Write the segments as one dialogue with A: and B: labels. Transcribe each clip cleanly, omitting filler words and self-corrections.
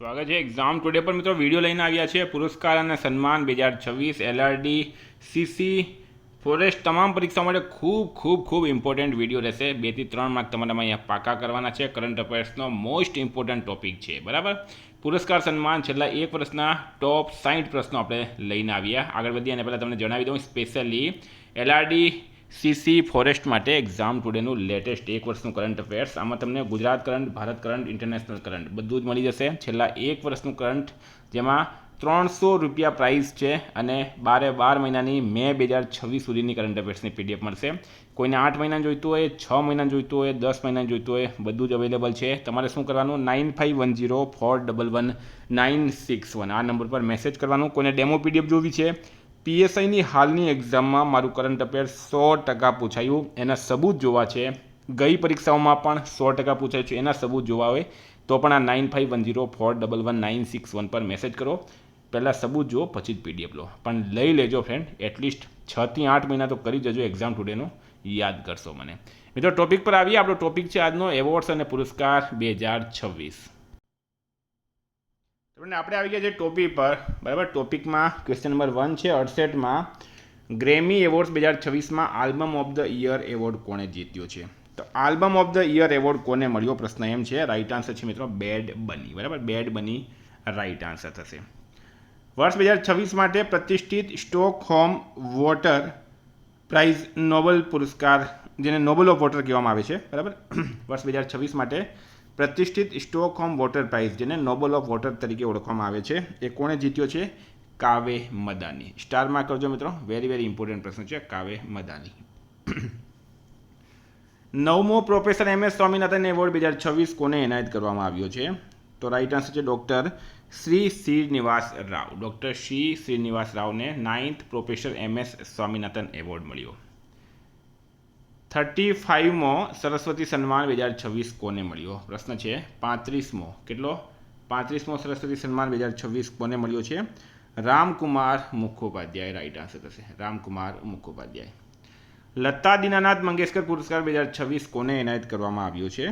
A: સ્વાગત છે exam today પર મિત્રો વિડીયો લઈને આવ્યા છે પુરસ્કાર અને સન્માન 2026 એલઆરડી સીસી ફોરેસ્ટ તમામ પરીક્ષાઓ માટે ખૂબ ઇમ્પોર્ટન્ટ વિડીયો રહેશે 2 થી 3 માર્ક તમારામાં અહીંયા પાકા કરવાના છે. કરંટ અફેર્સનો મોસ્ટ ઇમ્પોર્ટન્ટ ટોપિક છે, બરાબર. પુરસ્કાર સન્માન છેલ્લા એક વર્ષના ટોપ 60 પ્રશ્નો આપણે લઈને આવ્યા. આગળ વધીએ અને પહેલાં તમને જણાવી દઉં સ્પેશિયલી એલઆરડી સીસી ફોરેસ્ટ માટે એક્ઝામ ટુડેનું લેટેસ્ટ એક વર્ષનું કરંટ અફેર્સ. આમાં તમને Gujarat current, Bharat current, international current બધું જ મળી જશે. છેલ્લા એક વર્ષનું કરંટ જેમાં 300 રૂપિયા પ્રાઇસ છે અને 12 મહિનાની મે 2026 સુધીની કરંટ અફેર્સની પીડીએફ મળશે. કોઈને 8 મહિના જોઈતું હોય, 6 મહિના જોઈતું હોય, 10 મહિના જોઈતું હોય, બધું જ અવેલેબલ છે. તમારે શું કરવાનું, 9510411961 આ નંબર પર મેસેજ કરવાનું. કોઈને ડેમો પીડીએફ જોવી છે, પીએસઆઈની હાલની એક્ઝામમાં મારું કરંટ અફેર્સ 100% પૂછાયું, એના સબૂત જોવા છે, ગઈ પરીક્ષાઓમાં પણ 100% પૂછાયું છે, એના સબૂત જોવા હોય તો પણ આ 9510411961 પર મેસેજ કરો. પહેલાં સબૂત જુઓ, પછી જ પીડીએફ લો, પણ લઈ લેજો ફ્રેન્ડ. એટલીસ્ટ 6 થી 8 મહિના તો કરી જજો એક્ઝામ ટુડેનું, યાદ કરશો મને. મિત્રો ટોપિક પર આવીએ. આપણો ટોપિક છે આજનો એવોર્ડ્સ અને પુરસ્કાર 2026. આપણે આવી ગયા છે ટોપિક પર, બરાબર. ટોપિકમાં ક્વેશ્ચન નંબર 1 છે 68માં ગ્રેમી એવોર્ડ્સ 2026માં album of the year award કોણે જીત્યો છે? તો album of the year award કોને મળ્યો? પ્રશ્ન એમ છે. રાઈટ આન્સર છે મિત્રો બેડ બની, બરાબર. બેડ બની રાઈટ આન્સર થશે. વર્ષ 2026 માટે પ્રતિષ્ઠિત સ્ટોકહોમ વોટર પ્રાઇઝ નોબેલ પુરસ્કાર, જેને નોબેલ ઓફ વોટર કહેવામાં આવે છે, બરાબર. વર્ષ 2026 માટે પ્રતિષ્ઠિત સ્ટોકહોમ વોટર પ્રાઇઝ, જેને નોબેલ ઓફ વોટર તરીકે ઓળખવામાં આવે છે, એ કોણે જીત્યો છે? કાવે મદાની. સ્ટારમાં કરજો મિત્રો, વેરી ઇમ્પોર્ટન્ટ પ્રશ્ન છે. Kaveh Madani. 9મો પ્રોફેસર MS સ્વામિનાથન એવોર્ડ 2026 કોને એનાયત કરવામાં આવ્યો છે? તો રાઈટ આન્સર છે ડૉક્ટર શ્રી શ્રીનિવાસ રાવ. ડૉક્ટર શ્રી શ્રીનિવાસ રાવને 9th professor MS Swaminathan award મળ્યો. 35મો સરસ્વતી સન્માન 2026 કોને મળ્યો? પ્રશ્ન છે 35મો. કેટલો? 35મો સરસ્વતી સન્માન 2026 કોને મળ્યો છે? રામકુમાર મુખોપાધ્યાય રાઈટ આન્સર થશે. રામકુમાર મુખોપાધ્યાય. લતા દીનાનાથ મંગેશકર પુરસ્કાર 2026 કોને એનાયત કરવામાં આવ્યો છે?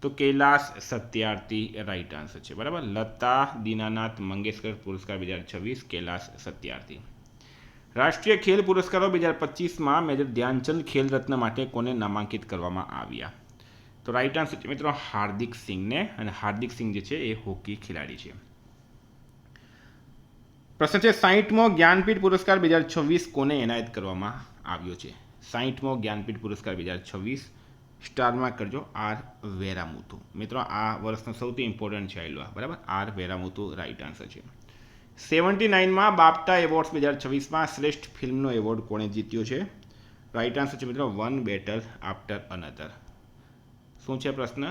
A: તો કૈલાસ સત્યાર્થી રાઈટ આન્સર છે, બરાબર. લતા દીનાનાથ મંગેશકર પુરસ્કાર 2026 કૈલાસ સત્યાર્થી. રાષ્ટ્રીય ખેલ પુરસ્કારો 2025માં મેજર ધ્યાનચંદ ખેલ રત્ન માટે કોને નામાંકિત કરવામાં આવ્યા? તો રાઈટ આન્સર છે મિત્રો હાર્દિક સિંહને, અને હાર્દિક સિંહ જે છે એ હોકી ખેલાડી છે. પ્રશ્ન છે 60મો જ્ઞાનપીઠ પુરસ્કાર 2026 કોને એનાયત કરવામાં આવ્યો છે? 60મો જ્ઞાનપીઠ પુરસ્કાર 2026 સ્ટારમાં કરજો આર વેરામુતુ. મિત્રો આ વર્ષનો સૌથી ઇમ્પોર્ટન્ટ છે આયલો, બરાબર. આર વેરામુતુ રાઈટ આન્સર છે. 79માં બાફટા એવોર્ડ્સ 2026માં શ્રેષ્ઠ ફિલ્મનો એવોર્ડ કોણે જીત્યો છે? રાઈટ આન્સર છે મિત્રો વન બેટલ આફ્ટર અનધર. શું છે પ્રશ્ન?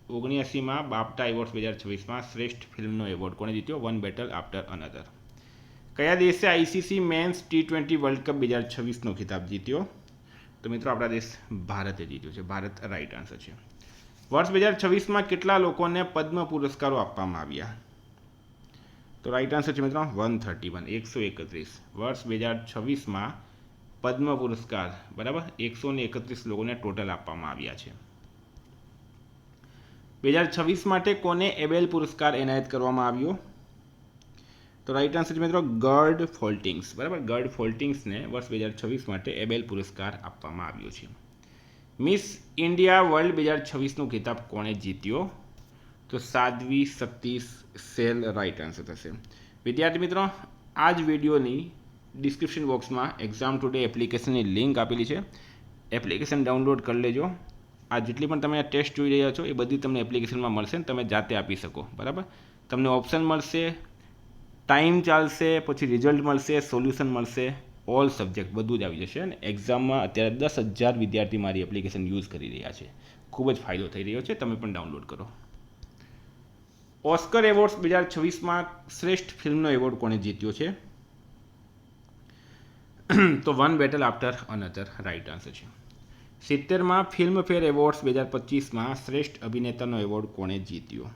A: 79માં બાફટા એવોર્ડ્સ 2026માં શ્રેષ્ઠ ફિલ્મનો એવોર્ડ કોણે જીત્યો? One battle after another. કયા દેશે ICC men's T20 world cup 2026નો ખિતાબ જીત્યો? તો મિત્રો આપણા દેશ ભારતે જીત્યો છે. ભારત રાઈટ આન્સર છે. વર્ષ 2026માં કેટલા લોકોને પદ્મ પુરસ્કારો આપવામાં આવ્યા? તો રાઈટ આન્સર છે મિત્રો 131, 131. વર્ષ 2026માં પદ્મ પુરસ્કાર, બરાબર, 131 લોકોને ટોટલ આપવામાં આવ્યા છે. 2026 માટે કોને એબેલ પુરસ્કાર એનાયત કરવામાં આવ્યો? તો રાઈટ આન્સર છે મિત્રો ગર્ડ ફોલ્ટિંગ્સ, બરાબર. ગર્ડ ફોલ્ટિંગ્સને વર્ષ 2026 માટે એબેલ પુરસ્કાર આપવામાં આવ્યો છે. મિસ ઇન્ડિયા વર્લ્ડ 2026નો ખિતાબ કોણે જીત્યો? તો સાધ્વી સતીશ સેલ રાઈટ આન્સર થશે. વિદ્યાર્થી મિત્રો, આ જ વિડીયોની ડિસ્ક્રિપ્શન બોક્સમાં એક્ઝામ ટુડે એપ્લિકેશનની લિંક આપેલી છે. એપ્લિકેશન ડાઉનલોડ કરી લેજો. આ જેટલી પણ તમે ટેસ્ટ જોઈ રહ્યા છો એ બધી તમને એપ્લિકેશનમાં મળશે ને તમે જાતે આપી શકો, બરાબર. તમને ઓપ્શન મળશે, ટાઈમ ચાલશે, પછી રિઝલ્ટ મળશે, સોલ્યુશન મળશે, ઓલ સબ્જેક્ટ બધું જ આવી જશે. અને એક્ઝામમાં અત્યારે 10,000 વિદ્યાર્થી મારી એપ્લિકેશન યુઝ કરી રહ્યા છે. ખૂબ જ ફાયદો થઈ રહ્યો છે. તમે પણ ડાઉનલોડ કરો. ઓસ્કર એવોર્ડ્સ 2026માં શ્રેષ્ઠ ફિલ્મનો એવોર્ડ કોણે જીત્યો છે? તો one battle after another right answer છે. 70માં ફિલ્મફેર એવોર્ડ્સ 2025માં શ્રેષ્ઠ અભિનેતાનો એવોર્ડ કોણે જીત્યો?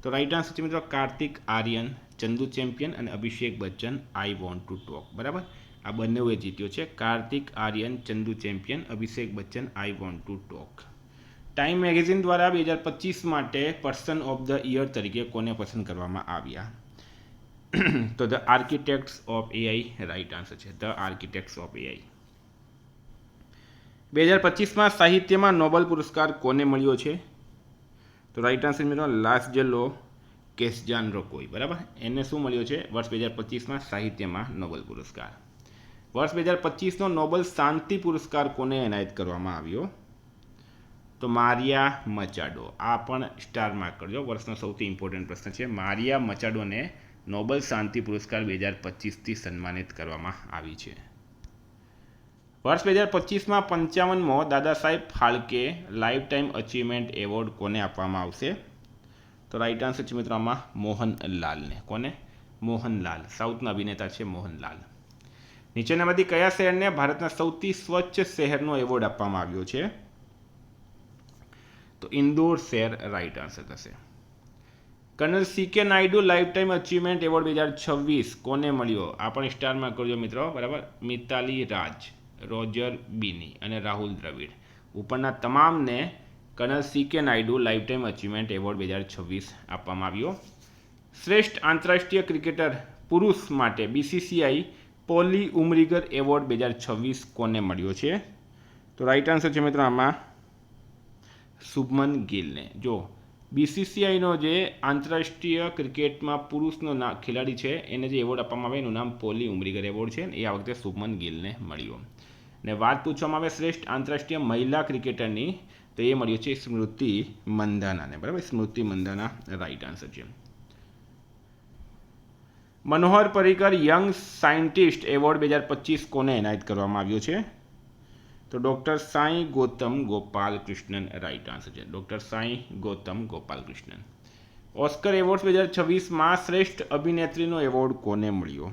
A: તો રાઈટ આન્સર છે મિત્રો કાર્તિક આર્યન, ચંદુ ચેમ્પિયન અને Abhishek Bachchan I want to talk, બરાબર. આ બંનેએ જીત્યો છે. Kartik Aaryan, Chandu champion, Abhishek Bachchan I want to talk. Time magazine દ્વારા 2025 માટે પર્સન ઓફ ધ યર તરીકે કોને પસંદ કરવામાં આવ્યા? તો the architects of AI right answer છે, ધ આર્કિટેક્ટ્સ ઓફ એઆઈ. 2025માં સાહિત્યમાં નોબેલ પુરસ્કાર કોને મળ્યો છે? તો રાઈટ આન્સર મિત્રો લાસજેલો કેસ્જાનરોકોઈ. બરાબર, એને શું મળ્યો છે વર્ષ 2025માં સાહિત્યમાં નોબેલ પુરસ્કાર? વર્ષ 2025નો નોબેલ શાંતિ પુરસ્કાર કોને એનાયત કરવામાં આવ્યો? તો મારિયા મચાડો. આ પણ સ્ટાર માર્ક કરજો, વર્ષનો સૌથી ઇમ્પોર્ટન્ટ પ્રશ્ન છે. મારિયા મચાડોને નોબેલ શાંતિ પુરસ્કાર 2025થી સન્માનિત કરવામાં આવી છે. વર્ષ 2025માં 55મો Dada Saheb Phalke life time achievement award કોને આપવામાં આવશે? તો રાઈટ આન્સર છે મિત્રો આમાં મોહનલાલને. કોને? મોહનલાલ. સાઉથના અભિનેતા છે મોહનલાલ. નીચેનામાંથી કયા શહેરને ભારતના સૌથી સ્વચ્છ શહેરનો એવોર્ડ આપવામાં આવ્યો છે? તો ઇન્દોર શહેર રાઈટ આન્સર થશે. Colonel C K. Naidu lifetime achievement award 2026 કોને મળ્યો? આ પણ સ્ટારમાં કરજો મિત્રો. બરાબર, મિતાલી રાજ, રોજર બીની અને રાહુલ દ્રવિડ. ઉપરના તમામને colonel C K. Naidu lifetime achievement award 2026 આપવામાં આવ્યો. શ્રેષ્ઠ આંતરરાષ્ટ્રીય ક્રિકેટર પુરુષ માટે બીસીસીઆઈ પોલી ઉમરીગર એવોર્ડ 2026 કોને મળ્યો છે? તો રાઈટ આન્સર છે મિત્રો આમાં શુભમન ગિલને. જો બીસીસીઆઈનો જે આંતરરાષ્ટ્રીય ક્રિકેટમાં પુરુષનો ખેલાડી છે એને જે એવોર્ડ આપવામાં આવે એનું નામ પોલી ઉમરીગર એવોર્ડ છે. એ આ વખતે શુભમન ગિલને મળ્યો. ને વાત પૂછવામાં આવે શ્રેષ્ઠ આંતરરાષ્ટ્રીય મહિલા ક્રિકેટરની, તો એ મળ્યો છે સ્મૃતિ મંધાનાને. બરાબર, સ્મૃતિ મંધાના રાઈટ આન્સર છે. Manohar Parrikar young scientist award 2025 કોને એનાયત કરવામાં આવ્યો છે? તો doctor Sai Gautam Gopal Krishnan right answer છે, doctor Sai Gautam Gopal Krishnan. Oscar award 2026માં શ્રેષ્ઠ અભિનેત્રીનો એવોર્ડ કોને મળ્યો?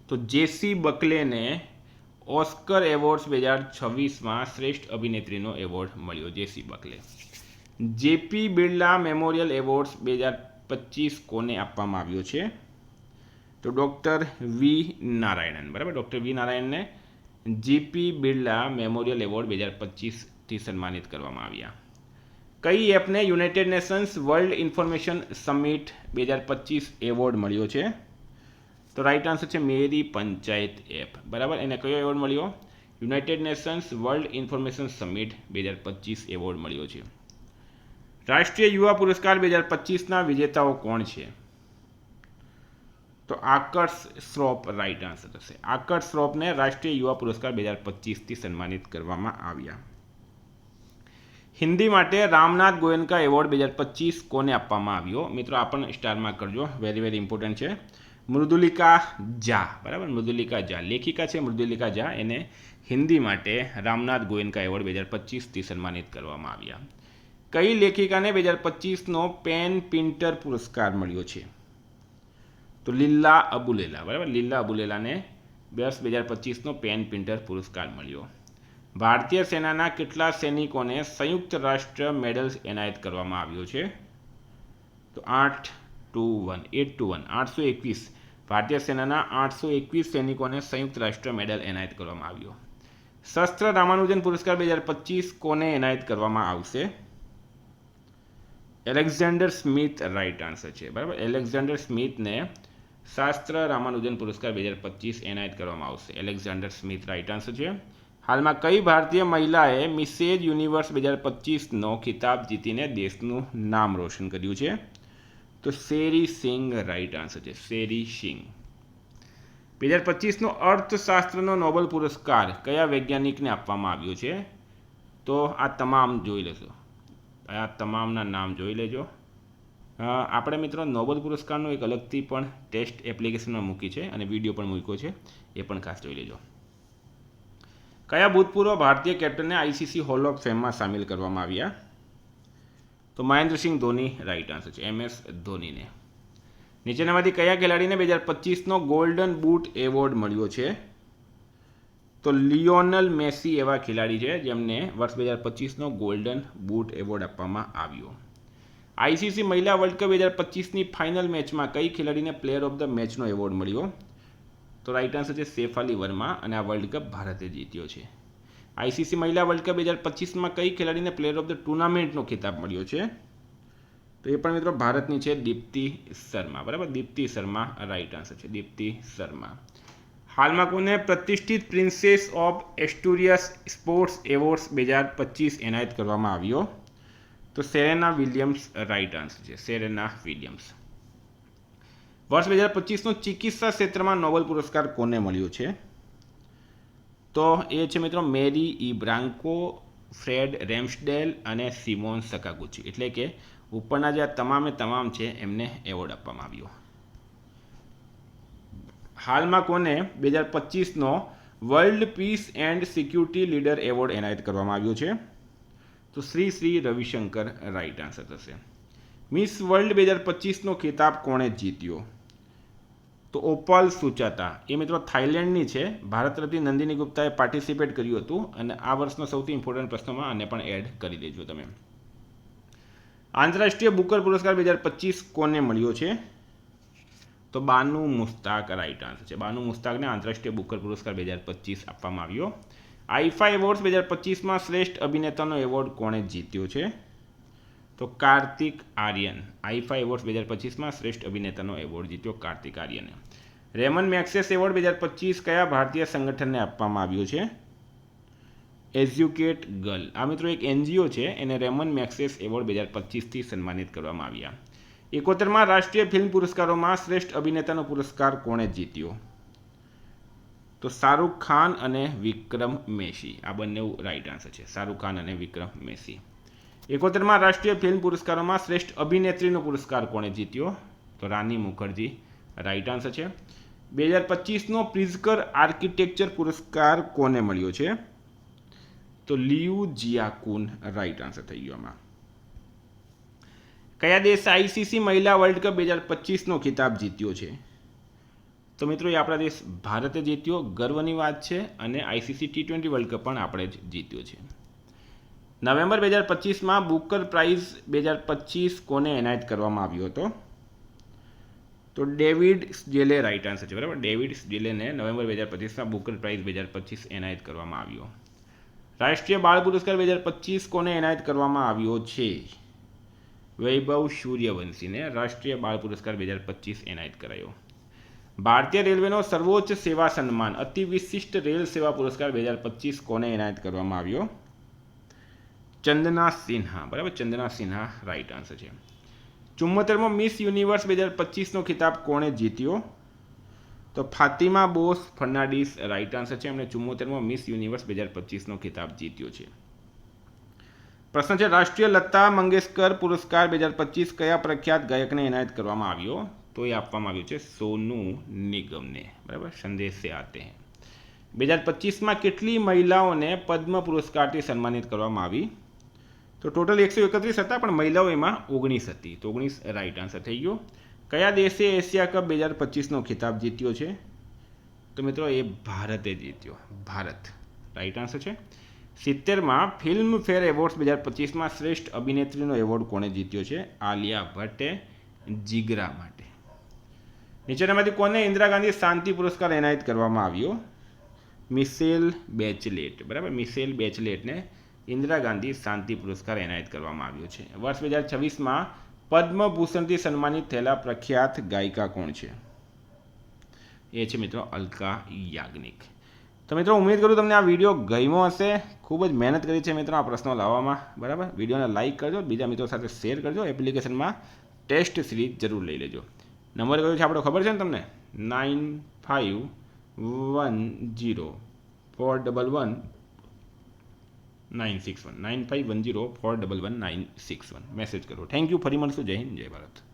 A: તો જેસી બકલેને ઓસ્કર એવોર્ડ્સ 2026માં શ્રેષ્ઠ અભિનેત્રીનો એવોર્ડ મળ્યો. જેસી બકલે. જેપી બિરલા મેમોરિયલ એવોર્ડ્સ 2025 કોને આપવામાં આવ્યો છે? તો ડૉક્ટર વી નારાયણન. બરાબર, ડૉક્ટર વી નારાયણને જેપી બિરલા મેમોરિયલ એવોર્ડ 2025થી સન્માનિત કરવામાં આવ્યા. કઈ એપને United Nations World Information Summit 2025 award મળ્યો છે? તો રાઈટ આન્સર છે મેરી પંચાયત એપ. બરાબર, એને કયો એવોર્ડ મળ્યો? United Nations World Information Summit 2025 award મળ્યો છે. રાષ્ટ્રીય યુવા પુરસ્કાર 2025ના વિજેતાઓ કોણ છે? તો આકર્ષ શ્રોફ રાઈટ આન્સર થશે. આકર્ષ શ્રોફને રાષ્ટ્રીય યુવા પુરસ્કાર 2025થી સન્માનિત કરવામાં આવ્યા. હિન્દી માટે રામનાથ ગોયનકા એવોર્ડ 2025 કોને આપવામાં આવ્યો? મિત્રો આ પણ સ્ટારમાં કરજો, વેરી વેરી ઇમ્પોર્ટન્ટ છે. મૃદુલિકા ઝા. બરાબર, મૃદુલિકા ઝા લેખિકા છે. મૃદુલિકા ઝા એને હિન્દી માટે રામનાથ ગોયનકા એવોર્ડ 2025થી સન્માનિત કરવામાં આવ્યા. કઈ લેખિકાને 2025નો પેન પિન્ટર પુરસ્કાર મળ્યો છે? તો લીલા અબુલેલા. બરાબર, લીલા અબુલેલાને 2025નો પેન પિન્ટર પુરસ્કાર મળ્યો. ભારતીય સેનાના કેટલા સૈનિકોને સંયુક્ત રાષ્ટ્ર મેડલ્સ એનાયત કરવામાં આવ્યો છે? તો 821 ભારતીય સેનાના 821 સૈનિકોને સંયુક્ત રાષ્ટ્ર મેડલ એનાયત કરવામાં આવ્યો. શસ્ત્ર રામાનુજન પુરસ્કાર 2025 કોને એનાયત કરવામાં આવશે? એલેક્ઝાન્ડર સ્મિથ રાઈટ આન્સર છે. બરાબર, એલેક્ઝાન્ડર સ્મિથને શાસ્ત્ર રામાનુજન પુરસ્કાર 2025 એનાયત કરવામાં આવશે. એલેક્ઝાન્ડર સ્મિથ રાઈટ આન્સર છે. હાલમાં કઈ ભારતીય મહિલાએ મિસેજ યુનિવર્સ 2025નો ખિતાબ જીતીને દેશનું નામ રોશન કર્યું છે? તો શેરી સિંઘ રાઈટ આન્સર છે, શેરી સિંઘ. 2025નો અર્થશાસ્ત્રનો નોબેલ પુરસ્કાર કયા વૈજ્ઞાનિકને આપવામાં આવ્યો છે? તો આ તમામ જોઈ લેશો, આ તમામના નામ જોઈ લેજો. આપણે મિત્રો નોબેલ પુરસ્કારનો એક અલગથી પણ ટેસ્ટ એપ્લિકેશનમાં મૂકી છે અને વિડીયો પણ મૂક્યો છે, એ પણ ખાસ જોઈ લેજો. કયા ભૂતપૂર્વ ભારતીય કેપ્ટનને આઈસીસી હોલ ઓફ ફેમમાં સામેલ કરવામાં આવ્યા? તો મહેન્દ્રસિંહ ધોની રાઈટ આન્સર છે, MS ધોનીને. નીચેનામાંથી કયા ખેલાડીને 2025નો ગોલ્ડન બૂટ એવોર્ડ મળ્યો છે? તો લિયોનલ મેસી એવા ખેલાડી છે જેમને વર્ષ 2025નો ગોલ્ડન બૂટ એવોર્ડ આપવામાં આવ્યો. આઈસીસી મહિલા વર્લ્ડ કપ 2025ની ફાઇનલ મેચમાં કઈ ખેલાડીને પ્લેયર ઓફ ધ મેચનો એવોર્ડ મળ્યો? તો રાઈટ આન્સર છે સૈફ અલી વર્મા, અને આ વર્લ્ડ કપ ભારતે જીત્યો છે. આઈસીસી મહિલા વર્લ્ડ કપ 2025માં કઈ ખેલાડીને પ્લેયર ઓફ ધ ટુર્નામેન્ટનો ખિતાબ મળ્યો છે? તો એ પણ મિત્રો ભારતની છે દીપ્તિ શર્મા, બરાબર, દીપ્તિ શર્મા રાઈટ આન્સર છે, દીપ્તિ શર્મા. હાલમાં કોને પ્રતિષ્ઠિત પ્રિન્સેસ ઓફ એસ્ટુરિયસ સ્પોર્ટ્સ એવોર્ડ્સ 2025 એનાયત કરવામાં આવ્યો? તો સેરેના વિલિયમ્સ રાઈટ આન્સર છે, સેરેના વિલિયમ્સ. વર્ષ 2025નો ચિકિત્સા ક્ષેત્રમાં નોબેલ પુરસ્કાર કોને મળ્યો છે? તો એ છે મિત્રો મેરી ઇબ્રાન્કો, ફ્રેડ રેમ્સડેલ અને સિમોન સકાગુચી. એટલે કે ઉપરના જે તમામે તમામ છે એમને એવોર્ડ આપવામાં આવ્યો. હાલમાં કોને 2025નો world peace and security leader award એનાયત કરવામાં આવ્યો છે? તો શ્રી રવિશંકર રાઈટ આન્સર થશે. મિસ વર્લ્ડ 2025નો ખિતાબ કોણે જીત્યો? તો ઓપલ સુચાતા. એ મિત્રો થાઇલેન્ડની છે. ભારત તરફથી નંદિની ગુપ્તાએ પાર્ટિસિપેટ કર્યું હતું અને આ વર્ષનો સૌથી ઇમ્પોર્ટન્ટ પ્રશ્નમાં આને પણ એડ કરી દેજો તમે. આંતરરાષ્ટ્રીય બુકર પુરસ્કાર 2025 કોને મળ્યો છે? તો બાનુ મુસ્તાક રાઈટ આન્સર છે. બાનુ મુસ્તાકને આંતરરાષ્ટ્રીય બુકર પુરસ્કાર 2025 આપવામાં આવ્યો. આઈફા એવોર્ડ્સ 2025માં શ્રેષ્ઠ અભિનેતાનો એવોર્ડ કોણે જીત્યો છે? તો કાર્તિક આર્યન. આઈફા એવોર્ડ્સ 2025માં શ્રેષ્ઠ અભિનેતાનો એવોર્ડ જીત્યો કાર્તિક આર્યને. રેમન મેક્સેસ એવોર્ડ 2025 કયા ભારતીય સંગઠનને આપવામાં આવ્યો છે? Educate girl. આ મિત્રો એક એનજીઓ છે, એને રેમન મેક્સેસ એવોર્ડ 2025થી સન્માનિત કરવામાં આવ્યા. 71માં રાષ્ટ્રીય ફિલ્મ પુરસ્કારોમાં શ્રેષ્ઠ અભિનેતાનો પુરસ્કાર કોણે જીત્યો? તો શાહરૂખ ખાન અને વિક્રમ મેસી. આ બંને રાઈટ આન્સર છે, શાહરૂખ ખાન અને વિક્રમ મેસી. 71માં રાષ્ટ્રીય ફિલ્મ પુરસ્કારોમાં શ્રેષ્ઠ અભિનેત્રીનો પુરસ્કાર કોણે જીત્યો? તો રાની મુખર્જી રાઈટ આન્સર છે. 2025નો પ્રિઝકર આર્કિટેક્ચર પુરસ્કાર કોને મળ્યો છે? તો લિયુ જિયાકુન રાઈટ આન્સર થઈ ગયો આમાં. કયા દેશે આઈસીસી મહિલા વર્લ્ડ કપ 2025નો ખિતાબ જીત્યો છે? તો મિત્રો એ આપણા દેશ ભારતે જીત્યો, ગર્વની વાત છે. અને આઈસીસી T20 વર્લ્ડ કપ પણ આપણે જ જીત્યો છે. નવેમ્બર 2025માં બુકર પ્રાઇઝ 2025 કોને એનાયત કરવામાં આવ્યો હતો? તો ડેવિડ સ્જેલે રાઈટ આન્સર છે, બરાબર. ડેવિડ સ્જેલેને નવેમ્બર 2025માં બુકર પ્રાઇઝ 2025 એનાયત કરવામાં આવ્યો. રાષ્ટ્રીય બાળ પુરસ્કાર 2025 કોને એનાયત કરવામાં આવ્યો છે? વૈભવ સૂર્યવંશીને રાષ્ટ્રીય બાળ પુરસ્કાર 2025 એનાયત કરાયો. ભારતીય રેલવેનો સર્વોચ્ચ સેવા સન્માન અતિ વિશિષ્ટ રેલ સેવા પુરસ્કાર 2025 કોને એનાયત કરવામાં આવ્યો? ચંદના સિન્હા, બરાબર, ચંદના સિન્હા રાઈટ આન્સર છે. 74મો મિસ યુનિવર્સ 2025નો ખિતાબ કોણે જીત્યો? તો Fatima boss Fernandes right answer છે. એમણે 74મો મિસ યુનિવર્સ 2025નો ખિતાબ જીત્યો છે. પ્રશ્ન છે રાષ્ટ્રીય લતા મંગેશકર પુરસ્કાર 2025 કયા પ્રખ્યાત ગાયકને એનાયત કરવામાં આવ્યો? તો એ આપવામાં આવ્યું છે સોનુ નિગમને, બરાબર. સંદેશ સે આતે હૈ. 2025માં કેટલી મહિલાઓને પદ્મ પુરસ્કારથી સન્માનિત કરવામાં આવી? તો ટોટલ 131 હતા, પણ મહિલાઓ એમાં 19 હતી. તો 19 રાઈટ આન્સર થઈ ગયો. કયા દેશે એશિયા કપ 2025નો ખિતાબ જીત્યો છે? તો મિત્રો એ ભારતે જીત્યો, ભારત રાઈટ આન્સર છે. 70માં ફિલ્મ ફેર એવોર્ડ્સ 2025માં શ્રેષ્ઠ અભિનેત્રીનો એવોર્ડ કોણે જીત્યો છે? આલિયા ભટ્ટે જીગરા માટે. નીચેનામાંથી કોને ઇન્દિરા ગાંધી શાંતિ પુરસ્કાર એનાયત કરવામાં આવ્યો? મિશેલ બેચલેટ, બરાબર. મિશેલ બેચલેટને ઇન્દિરા ગાંધી શાંતિ પુરસ્કાર એનાયત કરવામાં આવ્યો છે. વર્ષ 2026માં પદ્મભૂષણથી સન્માનિત થયેલા પ્રખ્યાત ગાયિકા કોણ છે? એ છે મિત્રો અલકા યાજ્ઞિક. તો મિત્રો ઉમ્મીદ કરું તમને આ વિડીયો ગમ્યો હશે. ખૂબ જ મહેનત કરી છે મિત્રો આ પ્રશ્નો લાવવામાં, બરાબર. વિડીયોને લાઇક કરજો, બીજા મિત્રો સાથે શેર કરજો. એપ્લિકેશનમાં ટેસ્ટ સિરીઝ જરૂર લઈ લેજો. નંબર કયો છે આપણો ખબર છે ને તમને? 9510411961 9510411961. મેસેજ કરો. Thank you. ફરી મળશું. જય હિન્દ, જય ભારત.